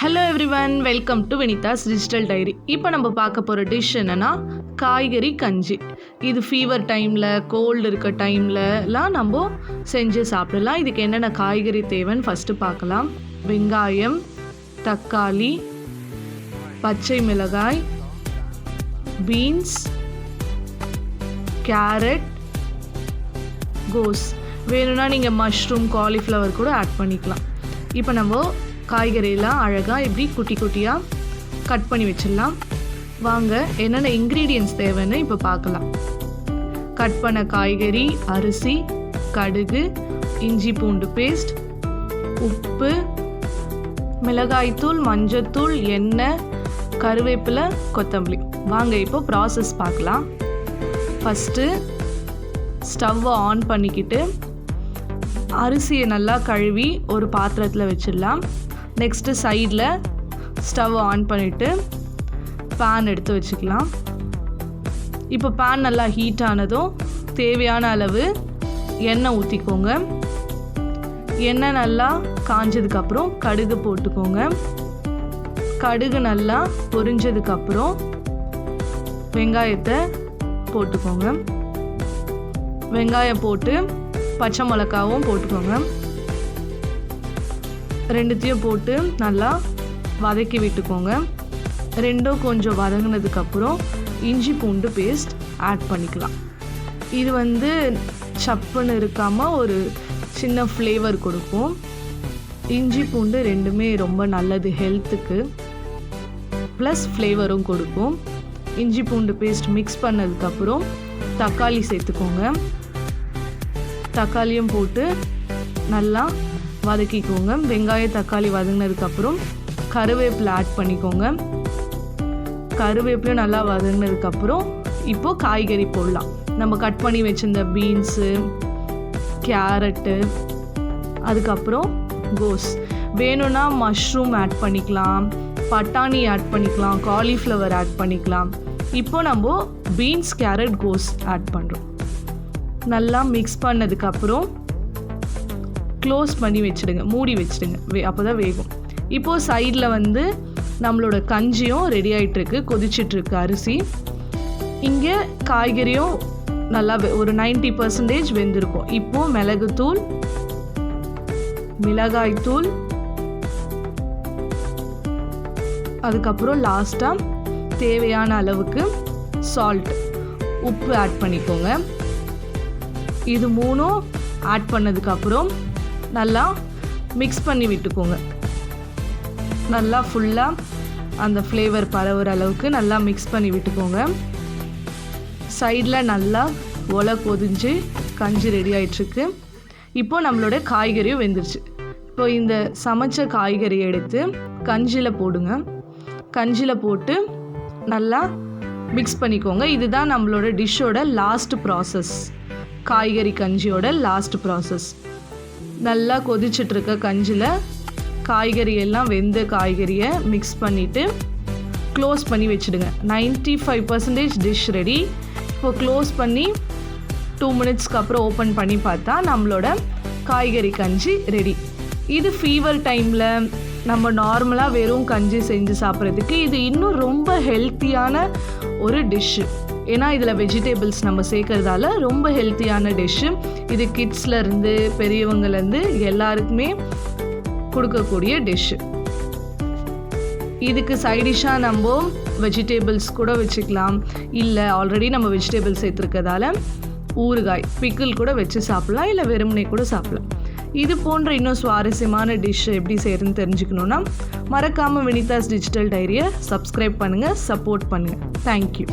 Hello everyone, welcome to Vinitha's digital diary. இப்போ நம்ம பார்க்க போகிற டிஷ் என்னென்னா காய்கறி கஞ்சி. இது ஃபீவர் டைமில், கோல்டு இருக்க டைம்லலாம் நம்ம செஞ்சு சாப்பிடலாம். இதுக்கு என்னென்ன காய்கறி தேவைன்னு ஃபஸ்ட்டு பார்க்கலாம். வெங்காயம், தக்காளி, பச்சை மிளகாய், பீன்ஸ், கேரட், கோஸ். வேணும்னா நீங்கள் மஷ்ரூம், காலிஃப்ளவர் கூட ஆட் பண்ணிக்கலாம். இப்போ நம்ம காய்கறியெல்லாம் அழகாக இப்படி குட்டி குட்டியாக கட் பண்ணி வச்சிடலாம். வாங்க என்னென்ன இன்க்ரீடியன்ட்ஸ் தேவைன்னு இப்போ பார்க்கலாம். கட் பண்ண காய்கறி, அரிசி, கடுகு, இஞ்சி பூண்டு பேஸ்ட், உப்பு, மிளகாய்த்தூள், மஞ்சத்தூள், எண்ணெய், கருவேப்பிலை, கொத்தமல்லி. வாங்க இப்போ ப்ராசஸ் பார்க்கலாம். ஃபஸ்ட்டு ஸ்டவ்வை ஆன் பண்ணிக்கிட்டு அரிசியை நல்லா கழுவி ஒரு பாத்திரத்தில் வச்சிடலாம். நெக்ஸ்ட்டு சைடில் ஸ்டவ் ஆன் பண்ணிவிட்டு பேன் எடுத்து வச்சுக்கலாம். இப்போ பேன் நல்லா ஹீட் ஆனதும் தேவையான அளவு எண்ணெய் ஊற்றிக்கோங்க. எண்ணெய் நல்லா காஞ்சதுக்கப்புறம் கடுகு போட்டுக்கோங்க. கடுகு நல்லா பொரிஞ்சதுக்கப்புறம் வெங்காயத்தை போட்டுக்கோங்க. வெங்காயம் போட்டு பச்சை மிளகாவும் போட்டுக்கோங்க. ரெண்டுத்தையும் போட்டு நல்லா வதக்கி விட்டுக்கோங்க. ரெண்டும் கொஞ்சம் வதங்கினதுக்கப்புறம் இஞ்சி பூண்டு பேஸ்ட் ஆட் பண்ணிக்கலாம். இது சப்புன்னு இருக்காமல் ஒரு சின்ன ஃப்ளேவர் கொடுக்கும். இஞ்சி பூண்டு ரெண்டுமே ரொம்ப நல்லது ஹெல்த்துக்கு, ப்ளஸ் ஃப்ளேவரும் கொடுக்கும். இஞ்சி பூண்டு பேஸ்ட் மிக்ஸ் பண்ணதுக்கப்புறம் தக்காளி சேர்த்துக்கோங்க. தக்காளியும் போட்டு நல்லா வதக்கிக்கோங்க. வெங்காயம் தக்காளி வதங்கினதுக்கப்புறம் கருவேப்பிலை ஆட் பண்ணிக்கோங்க. கருவேப்பிலை நல்லா வதங்கினதுக்கப்புறம் இப்போது காய்கறி போடலாம். நம்ம கட் பண்ணி வச்சுருந்த பீன்ஸு, கேரட்டு, அதுக்கப்புறம் கோஸ். வேணும்னா மஷ்ரூம் ஆட் பண்ணிக்கலாம், பட்டாணி ஆட் பண்ணிக்கலாம், காலிஃப்ளவர் ஆட் பண்ணிக்கலாம். இப்போது நம்ம பீன்ஸ், கேரட், கோஸ் ஆட் பண்ணுறோம். நல்லா மிக்ஸ் பண்ணதுக்கப்புறம் க்ளோஸ் பண்ணி வச்சுடுங்க, மூடி வச்சுடுங்க, அப்போ தான் வேகும். இப்போது சைடில் நம்மளோட கஞ்சியும் ரெடி ஆகிட்டுருக்கு, கொதிச்சிட்ருக்கு அரிசி. இங்கே காய்கறியும் நல்லா ஒரு 90% வெந்திருக்கும். இப்போது மிளகுத்தூள், மிளகாய்த்தூள், அதுக்கப்புறம் லாஸ்ட்டாக தேவையான அளவுக்கு சால்ட், உப்பு ஆட் பண்ணிக்கோங்க. இது மூணும் ஆட் பண்ணதுக்கப்புறம் நல்லா மிக்ஸ் பண்ணி விட்டுக்கோங்க. நல்லா ஃபுல்லாக அந்த ஃப்ளேவர் பரவுற அளவுக்கு நல்லா மிக்ஸ் பண்ணி விட்டுக்கோங்க. சைடில் நல்லா ஒலை கொதிஞ்சு கஞ்சி ரெடி ஆகிட்டுருக்கு. இப்போது நம்மளோட காய்கறியும் வெந்துருச்சு. இப்போ இந்த சமைச்ச காய்கறியை எடுத்து கஞ்சியில் போடுங்க. கஞ்சியில் போட்டு நல்லா மிக்ஸ் பண்ணிக்கோங்க. இதுதான் நம்மளோட டிஷ்ஷோட லாஸ்ட் ப்ராசஸ். காய்கறி கஞ்சியோட லாஸ்ட் ப்ராசஸ். நல்லா கொதிச்சிட்ருக்க கஞ்சியில் காய்கறி எல்லாம் வெந்த காய்கறியை மிக்ஸ் பண்ணிவிட்டு க்ளோஸ் பண்ணி வச்சுடுங்க. 95% டிஷ் ரெடி. இப்போது க்ளோஸ் பண்ணி 2 மினிட்ஸ்க்கு அப்புறம் ஓப்பன் பண்ணி பார்த்தா நம்மளோட காய்கறி கஞ்சி ரெடி. இது ஃபீவர் டைமில் நம்ம நார்மலாக வெறும் கஞ்சி செஞ்சு சாப்பிட்றதுக்கு இது இன்னும் ரொம்ப ஹெல்த்தியான ஒரு டிஷ்ஷு. ஏன்னா இதில் வெஜிடபிள்ஸ் நம்ம சேர்க்கறதால ரொம்ப ஹெல்த்தியான டிஷ்ஷு. இது கிட்ஸ்லேருந்து பெரியவங்கலேருந்து எல்லாருக்குமே கொடுக்கக்கூடிய டிஷ்ஷு. இதுக்கு சைடிஷ்ஷாக நம்ம வெஜிடபிள்ஸ் கூட வச்சுக்கலாம். இல்லை ஆல்ரெடி நம்ம வெஜிடபிள்ஸ் சேர்த்துருக்கதால ஊறுகாய், பிக்கிள் கூட வச்சு சாப்பிட்லாம். இல்லை வெறுமனே கூட சாப்பிட்லாம். இது போன்ற இன்னும் சுவாரஸ்யமான டிஷ் எப்படி செய்யறதுன்னு தெரிஞ்சுக்கணுன்னா மறக்காமல் வினிதாஸ் டிஜிட்டல் டைரியை சப்ஸ்கிரைப் பண்ணுங்கள், சப்போர்ட் பண்ணுங்கள். தேங்க்யூ.